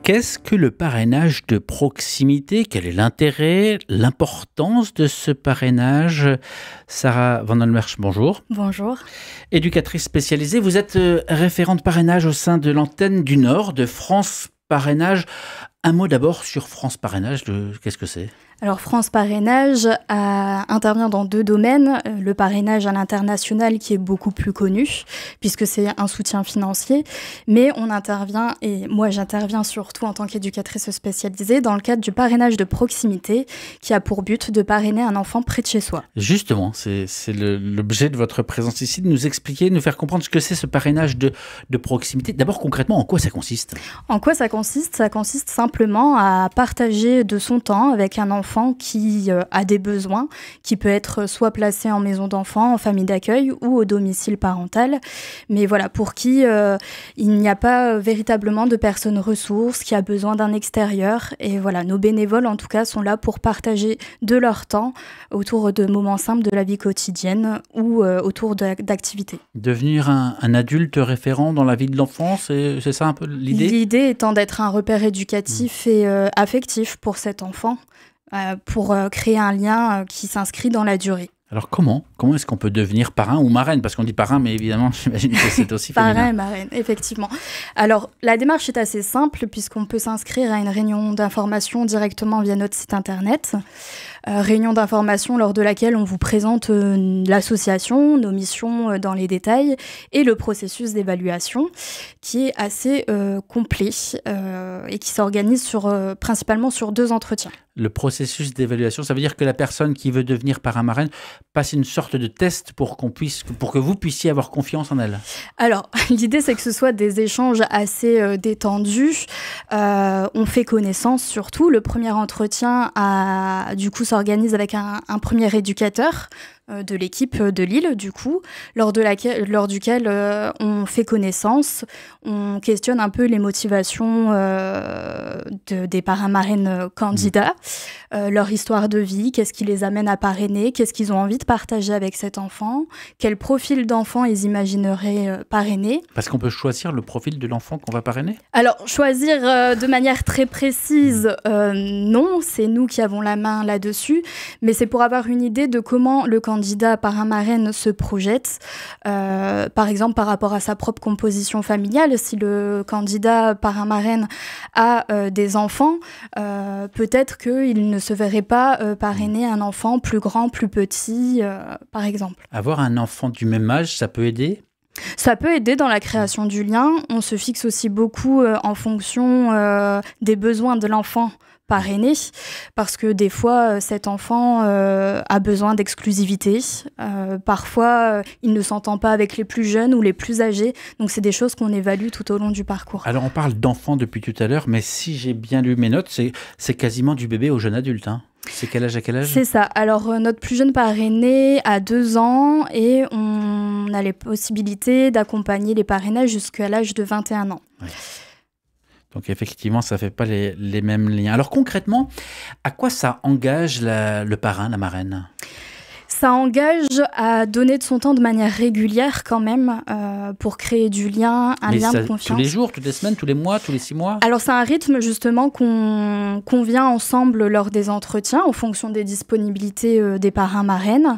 Qu'est-ce que le parrainage de proximité? Quel est l'intérêt, l'importance de ce parrainage? Sarah Van Olmersch, bonjour. Bonjour. Éducatrice spécialisée, vous êtes référente parrainage au sein de l'antenne du Nord de France Parrainage. Un mot d'abord sur France Parrainage, qu'est-ce que c'est? Alors France Parrainage intervient dans deux domaines. Le parrainage à l'international qui est beaucoup plus connu puisque c'est un soutien financier. Mais on intervient, et moi j'interviens surtout en tant qu'éducatrice spécialisée, dans le cadre du parrainage de proximité qui a pour but de parrainer un enfant près de chez soi. Justement, c'est l'objet de votre présence ici, de nous expliquer, de nous faire comprendre ce que c'est ce parrainage de proximité. D'abord concrètement, en quoi ça consiste? En quoi ça consiste? Ça consiste simplement à partager de son temps avec un enfant qui a des besoins, qui peut être soit placé en maison d'enfants, en famille d'accueil ou au domicile parental. Mais voilà, pour qui il n'y a pas véritablement de personnes ressources, qui a besoin d'un extérieur. Et voilà, nos bénévoles en tout cas sont là pour partager de leur temps autour de moments simples de la vie quotidienne ou autour d'activités. Devenir un adulte référent dans la vie de l'enfant, c'est ça un peu l'idée? L'idée étant d'être un repère éducatif et affectif pour cet enfant, pour créer un lien qui s'inscrit dans la durée. Alors comment est-ce qu'on peut devenir parrain ou marraine? Parce qu'on dit parrain, mais évidemment, j'imagine que c'est aussi féminin. Parrain et marraine, effectivement. Alors, la démarche est assez simple puisqu'on peut s'inscrire à une réunion d'information directement via notre site internet. Réunion d'information lors de laquelle on vous présente l'association, nos missions dans les détails et le processus d'évaluation qui est assez complet et qui s'organise principalement sur 2 entretiens. Le processus d'évaluation, ça veut dire que la personne qui veut devenir parrain-marraine passe une sorte de test pour que vous puissiez avoir confiance en elle. Alors, l'idée, c'est que ce soit des échanges assez détendus. On fait connaissance surtout. Le premier entretien s'organise avec un premier éducateur de l'équipe de Lille, du coup, lors duquel on fait connaissance, on questionne un peu les motivations des parrains-marraines candidats, leur histoire de vie, qu'est-ce qui les amène à parrainer, qu'est-ce qu'ils ont envie de partager avec cet enfant, quel profil d'enfant ils imagineraient parrainer. Parce qu'on peut choisir le profil de l'enfant qu'on va parrainer? Alors, choisir de manière très précise, non, c'est nous qui avons la main là-dessus, mais c'est pour avoir une idée de comment le candidat parrain-marraine se projette, par exemple par rapport à sa propre composition familiale. Si le candidat parrain-marraine a des enfants, peut-être qu'il ne se verrait pas parrainer un enfant plus grand, plus petit, par exemple. Avoir un enfant du même âge, ça peut aider? Ça peut aider dans la création du lien. On se fixe aussi beaucoup en fonction des besoins de l'enfant parrainé, parce que des fois, cet enfant a besoin d'exclusivité. Parfois, il ne s'entend pas avec les plus jeunes ou les plus âgés. Donc, c'est des choses qu'on évalue tout au long du parcours. Alors, on parle d'enfant depuis tout à l'heure, mais si j'ai bien lu mes notes, c'est quasiment du bébé au jeune adulte, hein. C'est quel âge à quel âge? C'est ça. Alors, notre plus jeune parrainé a 2 ans et on a les possibilités d'accompagner les parrainages jusqu'à l'âge de 21 ans. Ouais. Donc effectivement, ça ne fait pas les mêmes liens. Alors concrètement, à quoi ça engage le parrain, la marraine? Ça engage à donner de son temps de manière régulière quand même pour créer du lien, lien de confiance. Tous les jours, toutes les semaines, tous les mois, tous les 6 mois? Alors c'est un rythme justement qu'on convient ensemble lors des entretiens en fonction des disponibilités des parrains-marraines.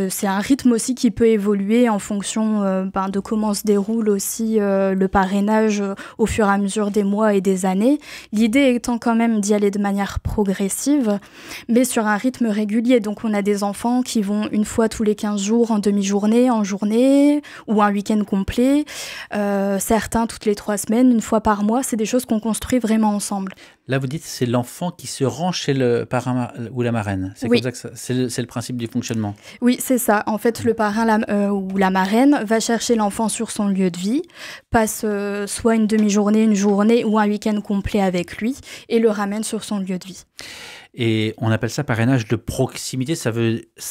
C'est un rythme aussi qui peut évoluer en fonction de comment se déroule aussi le parrainage au fur et à mesure des mois et des années. L'idée étant quand même d'y aller de manière progressive, mais sur un rythme régulier. Donc on a des enfants qui vont une fois tous les 15 jours en demi-journée, en journée ou un week-end complet. Certains toutes les 3 semaines, une fois par mois. C'est des choses qu'on construit vraiment ensemble. Là, vous dites que c'est l'enfant qui se rend chez le parrain ou la marraine. C'est oui. Comme ça que c'est le principe du fonctionnement. Oui, c'est ça. En fait, le parrain ou la marraine va chercher l'enfant sur son lieu de vie, passe soit une demi-journée, une journée ou un week-end complet avec lui et le ramène sur son lieu de vie. Et on appelle ça parrainage de proximité.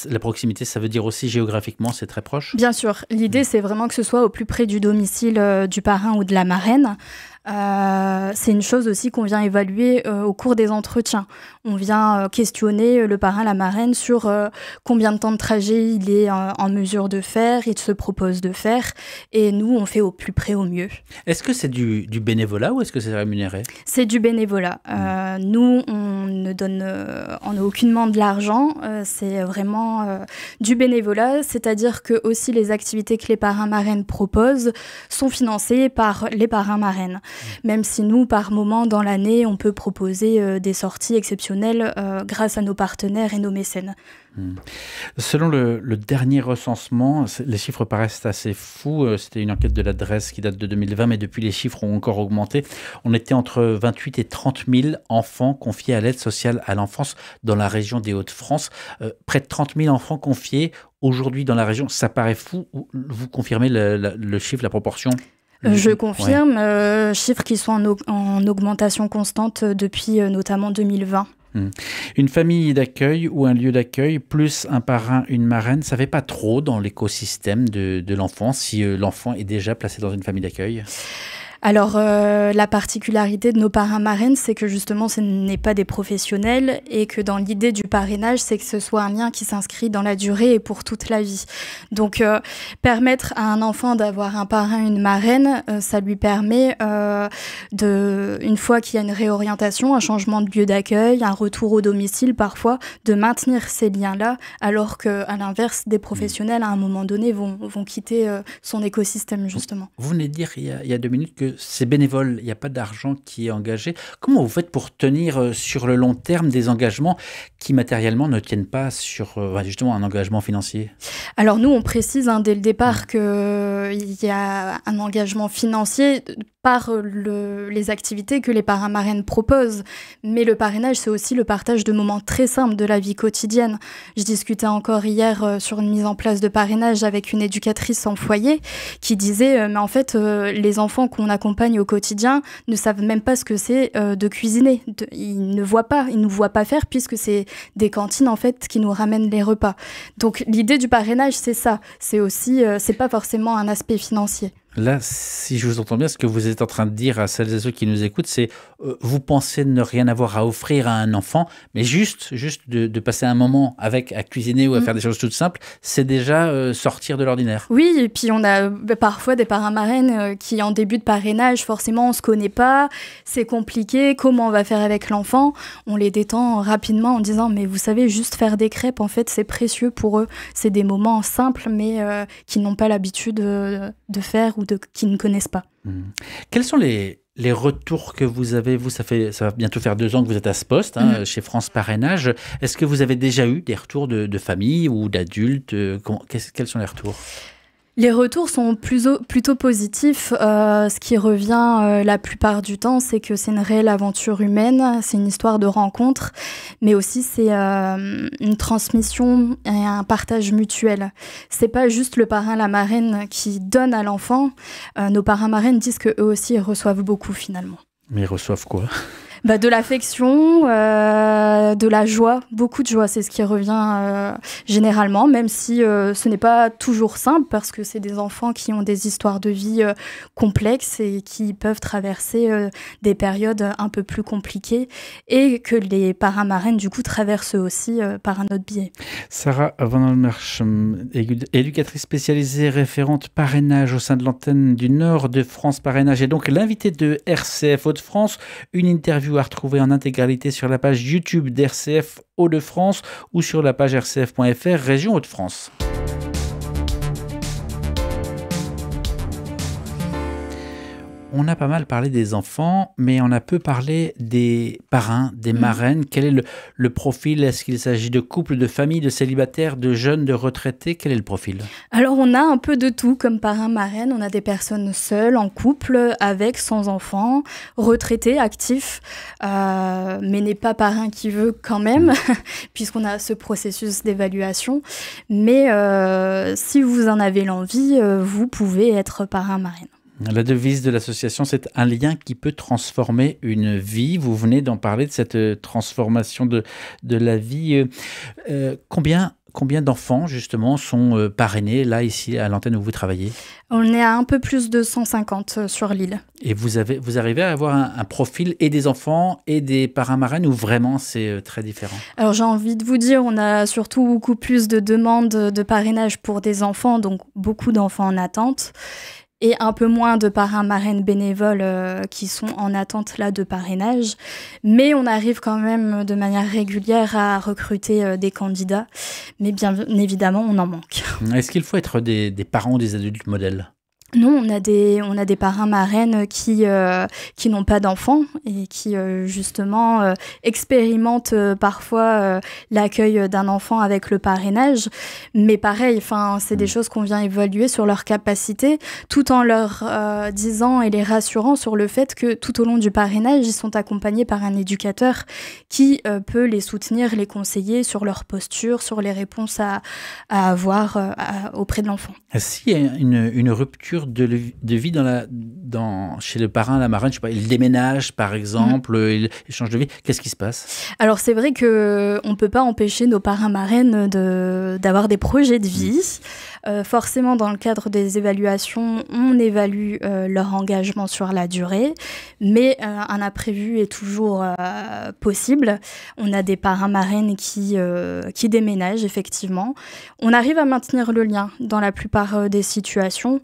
La proximité, ça veut dire aussi géographiquement, c'est très proche? Bien sûr. L'idée, c'est vraiment que ce soit au plus près du domicile du parrain ou de la marraine. C'est une chose aussi qu'on vient évaluer au cours des entretiens. On vient questionner le parrain, la marraine sur combien de temps de trajet il est en mesure de faire, il se propose de faire, et nous, on fait au plus près, au mieux. Est-ce que c'est du bénévolat ou est-ce que c'est rémunéré? C'est du bénévolat. Nous, on ne donne aucunement de l'argent, c'est vraiment du bénévolat, c'est-à-dire que aussi les activités que les parrains marraines proposent sont financées par les parrains marraines. Même si nous, par moment dans l'année, on peut proposer des sorties exceptionnelles grâce à nos partenaires et nos mécènes. Selon le dernier recensement, les chiffres paraissent assez fous. C'était une enquête de l'adresse qui date de 2020, mais depuis les chiffres ont encore augmenté. On était entre 28 et 30 000 enfants confiés à l'aide sociale à l'enfance dans la région des Hauts-de-France. Près de 30 000 enfants confiés aujourd'hui dans la région. Ça paraît fou. Vous confirmez le chiffre, la proportion? Je confirme, chiffres qui sont en augmentation constante depuis notamment 2020. Une famille d'accueil ou un lieu d'accueil, plus un parrain, une marraine, ça ne fait pas trop dans l'écosystème de l'enfant si l'enfant est déjà placé dans une famille d'accueil? Alors, la particularité de nos parrains marraines, c'est que justement, ce n'est pas des professionnels et que dans l'idée du parrainage, c'est que ce soit un lien qui s'inscrit dans la durée et pour toute la vie. Donc, permettre à un enfant d'avoir un parrain, une marraine, ça lui permet, une fois qu'il y a une réorientation, un changement de lieu d'accueil, un retour au domicile parfois, de maintenir ces liens-là, alors qu'à l'inverse, des professionnels, à un moment donné, vont quitter son écosystème, justement. Vous venez de dire il y a 2 minutes que c'est bénévole, il n'y a pas d'argent qui est engagé. Comment vous faites pour tenir sur le long terme des engagements qui matériellement ne tiennent pas sur justement un engagement financier? Alors nous, on précise dès le départ qu'il y a un engagement financier par les activités que les parrains marraines proposent. Mais le parrainage, c'est aussi le partage de moments très simples de la vie quotidienne. Je discutais encore hier sur une mise en place de parrainage avec une éducatrice en foyer qui disait mais en fait, les enfants qu'on accompagne au quotidien ne savent même pas ce que c'est de cuisiner. Ils ne nous voient pas faire puisque c'est des cantines en fait qui nous ramènent les repas. Donc l'idée du parrainage, c'est ça. C'est aussi, c'est pas forcément un aspect financier. Là, si je vous entends bien, ce que vous êtes en train de dire à celles et ceux qui nous écoutent, c'est vous pensez ne rien avoir à offrir à un enfant, mais juste de passer un moment à cuisiner ou à faire des choses toutes simples, c'est déjà sortir de l'ordinaire. Oui, et puis on a parfois des parrains marraines qui, en début de parrainage, forcément, on se connaît pas, c'est compliqué, comment on va faire avec l'enfant? On les détend rapidement en disant, mais vous savez, juste faire des crêpes, en fait, c'est précieux pour eux. C'est des moments simples, mais qu'ils n'ont pas l'habitude de faire ou qui ne connaissent pas. Quels sont les retours que vous avez? Ça va bientôt faire 2 ans que vous êtes à ce poste, chez France Parrainage. Est-ce que vous avez déjà eu des retours de familles ou d'adultes? Quels sont les retours? Les retours sont plutôt positifs. Ce qui revient la plupart du temps, c'est que c'est une réelle aventure humaine, c'est une histoire de rencontre, mais aussi c'est une transmission et un partage mutuel. C'est pas juste le parrain, la marraine qui donne à l'enfant. Nos parrains marraines disent qu'eux aussi ils reçoivent beaucoup finalement. Mais ils reçoivent quoi? De l'affection, de la joie, beaucoup de joie, c'est ce qui revient généralement, même si ce n'est pas toujours simple parce que c'est des enfants qui ont des histoires de vie complexes et qui peuvent traverser des périodes un peu plus compliquées et que les parrains marraines du coup traversent aussi par un autre biais. Sarah Van Olmersch, éducatrice spécialisée, référente parrainage au sein de l'antenne du Nord de France Parrainage et donc l'invitée de RCF Hauts-de-France, une interview à retrouver en intégralité sur la page YouTube d'RCF Hauts-de-France ou sur la page rcf.fr région Hauts-de-France. On a pas mal parlé des enfants, mais on a peu parlé des parrains, des marraines. Quel est le profil? Est-ce qu'il s'agit de couples, de familles, de célibataires, de jeunes, de retraités? Quel est le profil? Alors, on a un peu de tout comme parrain, marraine. On a des personnes seules, en couple, avec, sans enfants, retraités, actifs, mais n'est pas parrain qui veut quand même, puisqu'on a ce processus d'évaluation. Mais si vous en avez l'envie, vous pouvez être parrain, marraine. La devise de l'association, c'est un lien qui peut transformer une vie. Vous venez d'en parler de cette transformation de la vie. Combien Combien d'enfants, justement, sont parrainés, là, ici, à l'antenne où vous travaillez? On est à un peu plus de 150 sur l'île. Et vous arrivez à avoir un profil et des enfants et des parrains-marraines, ou vraiment c'est très différent? Alors j'ai envie de vous dire, on a surtout beaucoup plus de demandes de parrainage pour des enfants, donc beaucoup d'enfants en attente, et un peu moins de parrains-marraines bénévoles qui sont en attente là de parrainage. Mais on arrive quand même de manière régulière à recruter des candidats, mais bien évidemment on en manque. Est-ce qu'il faut être des parents ou des adultes modèles? Non, on a des parrains-marraines qui n'ont pas d'enfants et qui, justement, expérimentent parfois l'accueil d'un enfant avec le parrainage. Mais pareil, c'est des choses qu'on vient évaluer sur leur capacité, tout en leur disant et les rassurant sur le fait que tout au long du parrainage, ils sont accompagnés par un éducateur qui peut les soutenir, les conseiller sur leur posture, sur les réponses à avoir auprès de l'enfant. S'il y a une rupture de vie chez le parrain, la marraine, je sais pas, il déménage par exemple, il change de vie, qu'est-ce qui se passe? Alors c'est vrai qu'on ne peut pas empêcher nos parrains marraines d'avoir des projets de vie. Forcément, dans le cadre des évaluations, on évalue leur engagement sur la durée, mais un imprévu est toujours possible. On a des parrains marraines qui déménagent, effectivement. On arrive à maintenir le lien dans la plupart des situations.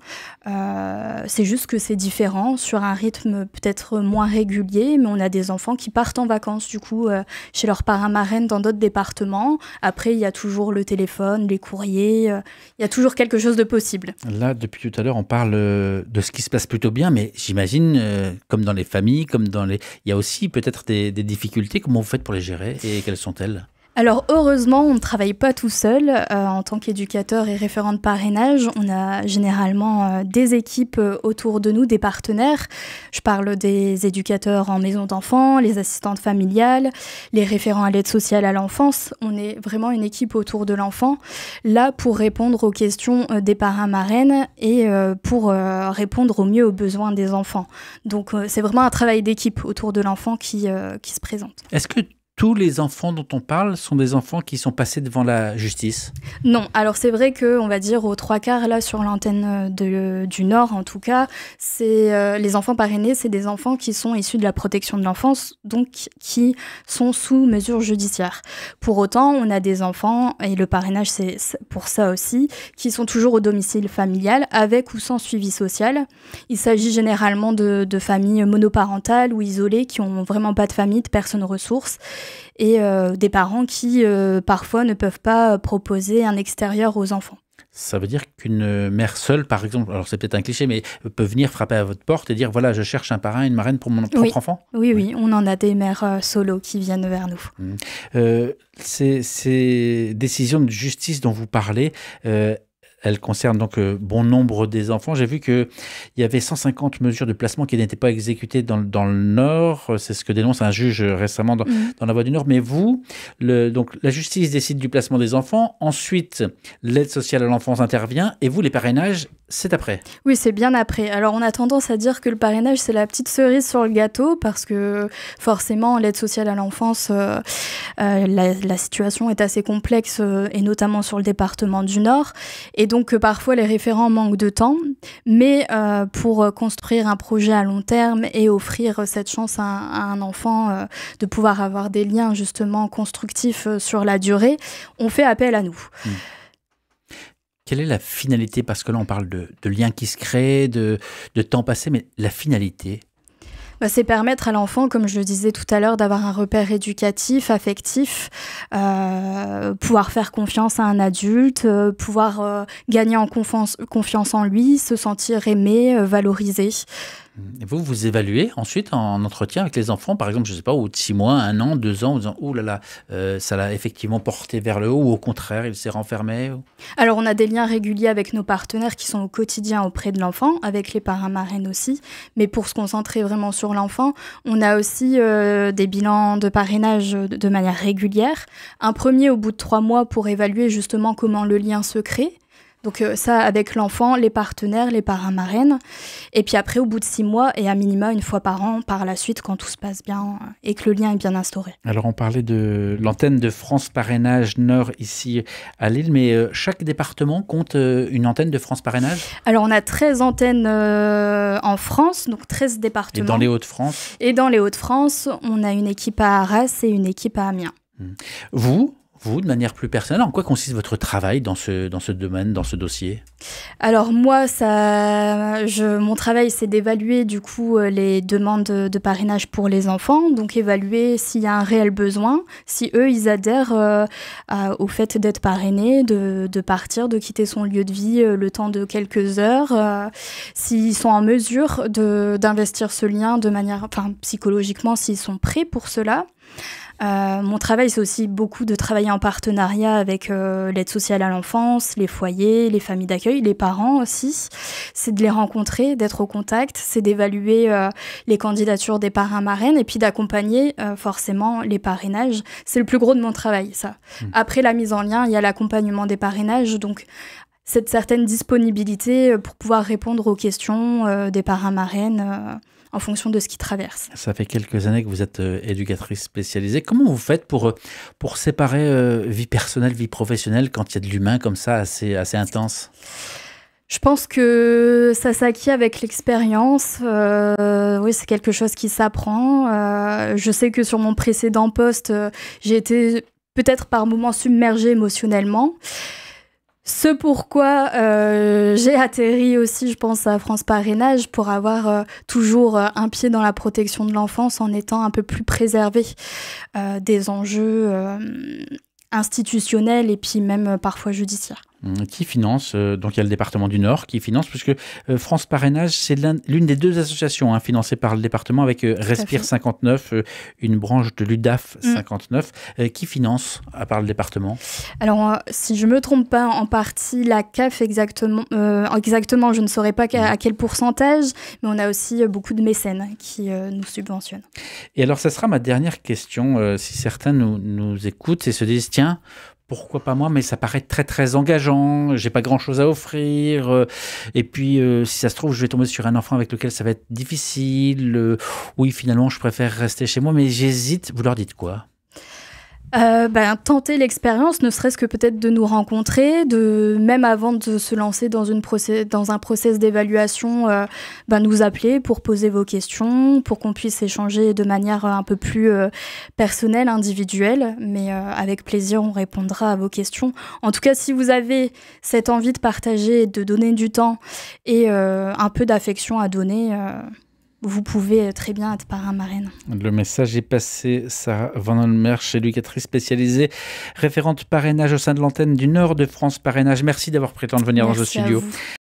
C'est juste que c'est différent, sur un rythme peut-être moins régulier, mais on a des enfants qui partent en vacances, du coup, chez leurs parrains marraines dans d'autres départements. Après, il y a toujours le téléphone, les courriers, il y a toujours quelque chose de possible. Là, depuis tout à l'heure, on parle de ce qui se passe plutôt bien, mais j'imagine, comme dans les familles, il y a aussi peut-être des difficultés. Comment vous faites pour les gérer et quelles sont-elles? Alors heureusement, on ne travaille pas tout seul. En tant qu'éducateur et référent de parrainage, on a généralement des équipes autour de nous, des partenaires. Je parle des éducateurs en maison d'enfants, les assistantes familiales, les référents à l'aide sociale à l'enfance. On est vraiment une équipe autour de l'enfant, là pour répondre aux questions des parrains-marraines et pour répondre au mieux aux besoins des enfants. Donc c'est vraiment un travail d'équipe autour de l'enfant qui se présente. Est-ce que tous les enfants dont on parle sont des enfants qui sont passés devant la justice? Non, alors c'est vrai qu'on va dire aux 3/4 là sur l'antenne du Nord en tout cas, c'est les enfants parrainés, c'est des enfants qui sont issus de la protection de l'enfance, donc qui sont sous mesure judiciaire. Pour autant, on a des enfants, et le parrainage c'est pour ça aussi, qui sont toujours au domicile familial avec ou sans suivi social. Il s'agit généralement de familles monoparentales ou isolées qui n'ont vraiment pas de famille, de personnes ressources, et des parents qui parfois ne peuvent pas proposer un extérieur aux enfants. Ça veut dire qu'une mère seule, par exemple, alors c'est peut-être un cliché, mais peut venir frapper à votre porte et dire voilà, je cherche un parrain, une marraine pour mon propre enfant? Oui, on en a des mères solo qui viennent vers nous. Ces décisions de justice dont vous parlez, elles concernent donc bon nombre des enfants. J'ai vu qu'il y avait 150 mesures de placement qui n'étaient pas exécutées dans le Nord. C'est ce que dénonce un juge récemment dans La Voix du Nord. Mais vous, donc la justice décide du placement des enfants. Ensuite, l'aide sociale à l'enfance intervient. Et vous, les parrainages, c'est après? Oui, c'est bien après. Alors, on a tendance à dire que le parrainage, c'est la petite cerise sur le gâteau parce que forcément, l'aide sociale à l'enfance, la situation est assez complexe et notamment sur le département du Nord. Et donc, parfois, les référents manquent de temps. Mais pour construire un projet à long terme et offrir cette chance à un enfant de pouvoir avoir des liens justement constructifs sur la durée, on fait appel à nous. Quelle est la finalité? Parce que là, on parle de liens qui se créent, de temps passé, mais la finalité? C'est permettre à l'enfant, comme je le disais tout à l'heure, d'avoir un repère éducatif, affectif, pouvoir faire confiance à un adulte, pouvoir gagner en confiance en lui, se sentir aimé, valorisé. Et vous évaluez ensuite en entretien avec les enfants, par exemple, je ne sais pas, au bout de 6 mois, 1 an, 2 ans, en disant « Ouh là là, ça l'a effectivement porté vers le haut » ou au contraire, il s'est renfermé? Alors, on a des liens réguliers avec nos partenaires qui sont au quotidien auprès de l'enfant, avec les parrains marraines aussi. Mais pour se concentrer vraiment sur l'enfant, on a aussi des bilans de parrainage de manière régulière. Un premier au bout de 3 mois pour évaluer justement comment le lien se crée. Donc ça, avec l'enfant, les partenaires, les parrains marraines. Et puis après, au bout de 6 mois, et à minima une fois par an, par la suite, quand tout se passe bien et que le lien est bien instauré. Alors on parlait de l'antenne de France Parrainage Nord ici à Lille, mais chaque département compte une antenne de France Parrainage? Alors on a 13 antennes en France, donc 13 départements. Et dans les Hauts-de-France? Et dans les Hauts-de-France, on a une équipe à Arras et une équipe à Amiens. Vous, de manière plus personnelle, en quoi consiste votre travail dans ce domaine, dans ce dossier? Alors moi, mon travail, c'est d'évaluer du coup les demandes de parrainage pour les enfants, donc évaluer s'il y a un réel besoin, si eux, ils adhèrent au fait d'être parrainés, de partir, de quitter son lieu de vie le temps de quelques heures, s'ils sont en mesure d'investir ce lien de manière, psychologiquement, s'ils sont prêts pour cela. Mon travail, c'est aussi beaucoup de travailler en partenariat avec l'aide sociale à l'enfance, les foyers, les familles d'accueil, les parents aussi. C'est de les rencontrer, d'être au contact, c'est d'évaluer les candidatures des parrains marraines et puis d'accompagner forcément les parrainages. C'est le plus gros de mon travail, ça. Après la mise en lien, il y a l'accompagnement des parrainages, donc cette certaine disponibilité pour pouvoir répondre aux questions des parrains marraines en fonction de ce qu'ils traversent. Ça fait quelques années que vous êtes éducatrice spécialisée. Comment vous faites pour séparer vie personnelle, vie professionnelle quand il y a de l'humain comme ça, assez intense? Je pense que ça s'acquiert avec l'expérience. Oui, c'est quelque chose qui s'apprend. Je sais que sur mon précédent poste, j'ai été peut-être par moments submergée émotionnellement. Ce pourquoi j'ai atterri aussi, je pense, à France Parrainage pour avoir toujours un pied dans la protection de l'enfance en étant un peu plus préservée des enjeux institutionnels et puis même parfois judiciaires. Qui finance, donc il y a le département du Nord qui finance, puisque France Parrainage, c'est l'une des 2 associations financées par le département avec Respire 59, une branche de l'UDAF 59. Qui finance, à part le département? Alors, si je ne me trompe pas, en partie la CAF exactement, je ne saurais pas à quel pourcentage, mais on a aussi beaucoup de mécènes qui nous subventionnent. Et alors, ça sera ma dernière question, si certains nous écoutent et se disent, tiens, pourquoi pas moi, mais ça paraît très très engageant, j'ai pas grand chose à offrir, et puis si ça se trouve je vais tomber sur un enfant avec lequel ça va être difficile, oui finalement je préfère rester chez moi mais j'hésite, vous leur dites quoi? Tenter l'expérience, ne serait-ce que peut-être de nous rencontrer, même avant de se lancer dans un process d'évaluation, nous appeler pour poser vos questions, pour qu'on puisse échanger de manière un peu plus personnelle, individuelle, mais avec plaisir on répondra à vos questions. En tout cas, si vous avez cette envie de partager, de donner du temps et un peu d'affection à donner, vous pouvez très bien être parrain marraine. Le message est passé. Sarah Vanholmersch, éducatrice spécialisée, référente parrainage au sein de l'antenne du Nord de France Parrainage. Merci d'avoir pris le temps de venir dans ce studio.